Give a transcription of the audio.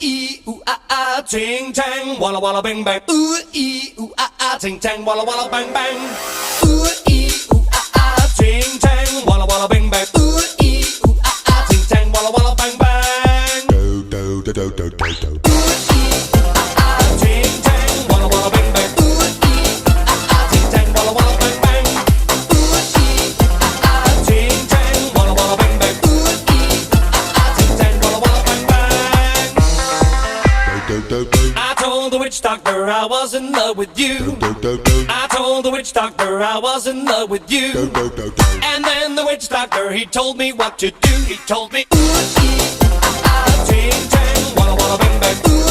ee ooh ah ah, ting tang, walla walla bang bang. Ooh ee ooh ah ah, ting tang, walla walla bang bang. Ooh ee ooh ah ah, ting tang, walla walla bang bang. Ooh ee ooh ah ah, ting tang, walla walla bang bang. Do do do do do do do. Ooh ee ooh ah ah, ting tang, walla walla bang bang. Ooh ee ooh ah ah, ting tang, walla walla bang bang. Ooh ee ooh ah ah, ting tang, walla walla bang bang. Ooh ee ooh ah ah, ting tang, walla walla bang bang. Do do do. I told the witch doctor I was in love with you. Do do do. I told the witch doctor I was in love with Do you. do do do. And then the witch doctor, he told me what to do. He told me, ooh, ee, ooh, ah, ah, ting, tang, walla, walla, bang, bang. Ooh,